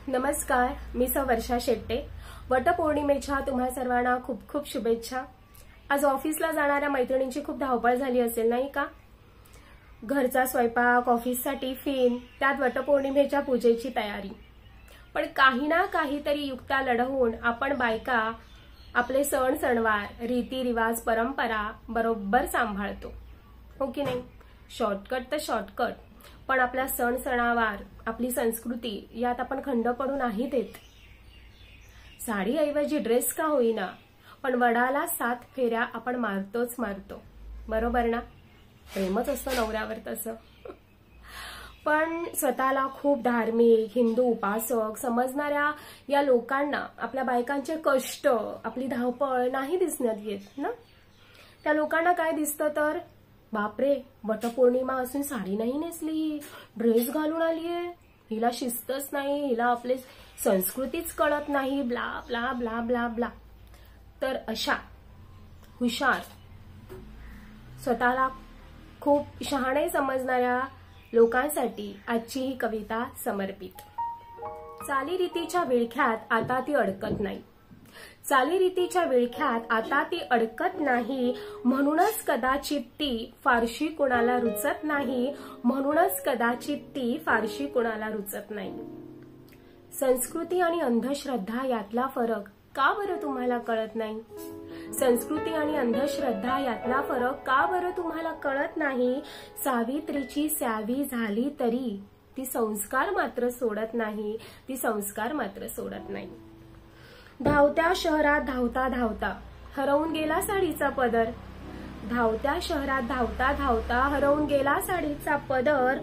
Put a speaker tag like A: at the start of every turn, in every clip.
A: नमस्कार, मी वर्षा शेट्टे। वटपौर्णिमेच्या तुम्हा सर्वांना खूप खूप शुभेच्छा। आज ऑफिसला जाणाऱ्या मैत्रिणींची खूप धावपळ झाली असेल नाही का? घरचा स्वयंपाक, ऑफिसचा टिफिन, त्यात वटपौर्णिमेच्या पूजेची तयारी। पण काही ना काहीतरी युक्त्या लढवून आपण बायका आपले सण सणवार, रीती रिवाज, परंपरा बरोबर सांभाळतो, हो की नाही? शॉर्टकट तर शॉर्टकट, पण आपल्या सण सणावार, आपली संस्कृती यात आपण खंड पडू नाही देत। साडी ऐवजी ड्रेस का होईना, पण वडाला 7 फेऱ्या आपण मारतोच मारतो, बरोबर ना? प्रेमच असतं नवऱ्यावर तसं। पण स्वतःला खूप धार्मिक, हिंदू उपासक समजणाऱ्या या लोकांना आपल्या बायकांचे कष्ट, आपली धावपळ नाही दिसण्यात येत ना। त्या लोकांना काय दिसतं तर, बापरे, वटपौर्णिमा असून साडी नाही नेसली, ड्रेस घालून आलीये, हिला शिस्तच नाही, हिला आपली संस्कृतीच कळत नाही, blah blah blah blah blah. तर अशा हुशार, स्वतःला खूप शहाणे समजणाऱ्या लोकांसाठी आजची ही कविता समर्पित। चालीरीतीच्या विळख्यात आता ती अडकत नाही, चालीरीतीच्या विळख्यात आता ती अडकत नाही, म्हणूनच कदाचित ती फारशी कुणाला रुचत नाही, म्हणूनच कदाचित ती फारशी कुणाला रुचत नाही। संस्कृती आणि अंधश्रद्धा यातला फरक का बरं तुम्हाला कळत नाही? संस्कृती आणि अंधश्रद्धा यातला फरक का बरं तुम्हाला कळत नाही? सावित्रीची स्यावी झाली तरी ती संस्कार मात्र सोडत नाही, ती संस्कार मात्र सोडत नाही। धावत्या शहरात धावता धावता हरवून गेला साडीचा पदर, धावत्या शहरात धावता धावता हरवून गेला साडीचा पदर,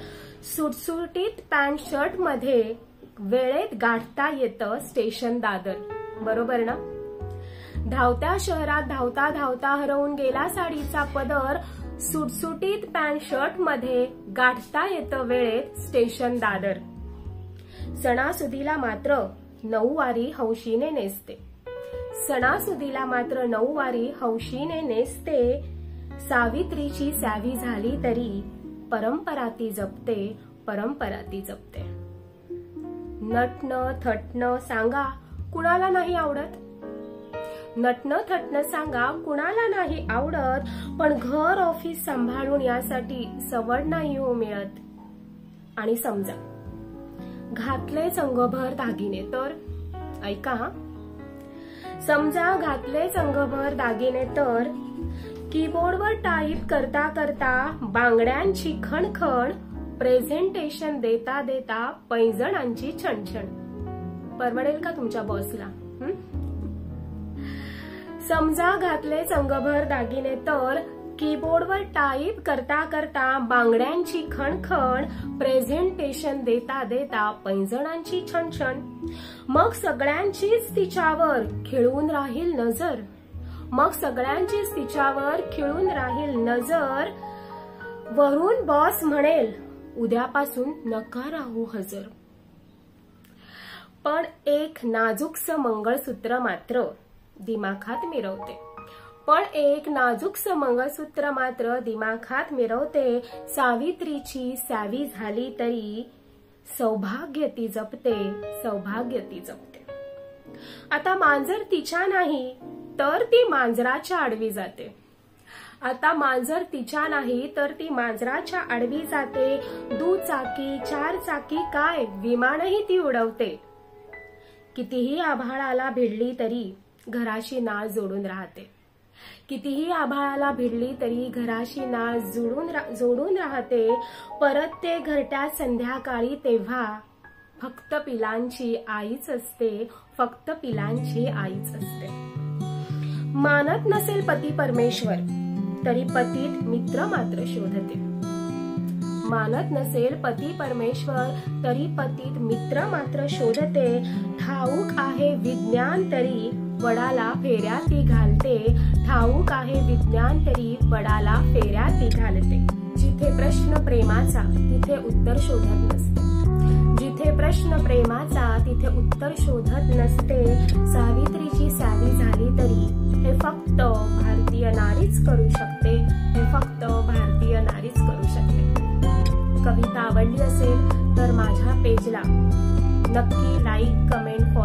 A: सुटसुटीत पॅन्ट शर्ट मध्ये वेळेत गाठता येतं स्टेशन दादर, बरोबर ना? धावत्या शहरात धावता धावता हरवून गेला साडीचा पदर, सुटसुटीत पॅन्ट शर्ट मध्ये गाठता येतं वेळेत स्टेशन दादर। सणासुदीला मात्र नऊवारी हौशीने नेसते, सणासुदीला मात्र नऊवारी हौशीने नेसते, सावित्रीची स्यावी झाली तरी परंपरा ती जपते, परंपरा ती जपते। नटणं थटणं सांगा कुणाला नाही आवडत, नटणं थटणं सांगा कुणाला नाही आवडत, पण घर ऑफिस सांभाळून यासाठी सवड नाही हो मिळत। आणि समजा घातले संगभर दागिने तर, ऐका हा, समजा घातले संगभर दागिने तर, कीबोर्डवर टाईप करता करता बांगड्यांची खणखण, प्रेझेंटेशन देता देता पैंजणांची छणछण। परवडेल का तुमच्या बॉसला? समजा घातले संगभर दागिने तर, कीबोर्डवर टाईप करता करता बांगड्यांची खणखण, प्रेझेंटेशन देता देता पैंजणांची छणछण। मग सगळ्यांचीच तिच्यावर खिळून राहील नजर, मग सगळ्यांचीच तिच्यावर खिळून राहील नजर, वरून बॉस म्हणेल उद्यापासून नका राहू हजर। पण एक नाजूकसं मंगळसूत्र मात्र दिमाखात मिरवते, पण एक नाजूकसं मंगळसूत्र मात्र दिमाखात मिरवते, सावित्रीची स्यावी झाली तरी सौभाग्य ती जपते, सौभाग्य ती जपते। आता मांजर तिच्या नाही तर ती मांजराच्या आडवी जाते, आता मांजर तिच्या नाही तर ती मांजराच्या आडवी जाते, दुचाकी 4 चाकी काय विमानही ती उडवते, कितीही आभाळाला भिडली तरी घराशी नाळ जोडून राहते, कितीही आभाळाला भिडली तरी घराशी नाळ जोडून राहते, परत ते घरट्यात संध्याकाळी तेव्हा फक्त पिलांची आईच असते, फक्त पिलांची आईच असते। मानत नसेल पती परमेश्वर तरी पतीत मित्र मात्र शोधते, मानत नसेल पती परमेश्वर तरी पतीत मित्र मात्र शोधते, ठाऊक आहे विज्ञान तरी वडाला फेऱ्या ती घालते, ठाऊक आहे विज्ञान तरी वडाला फेऱ्या ती घालते। जिथे प्रश्न प्रेमाचा तिथे उत्तर शोधत नसते, जिथे प्रश्न प्रेमाचा तिथे उत्तर शोधत नसते, सावित्रीची स्यावी झाली तरी हे फक्त भारतीय नारीच करू शकते, हे फक्त भारतीय नारीच करू शकते। कविता आवडली असेल तर माझ्या पेजला नक्की लाईक, कमेंट,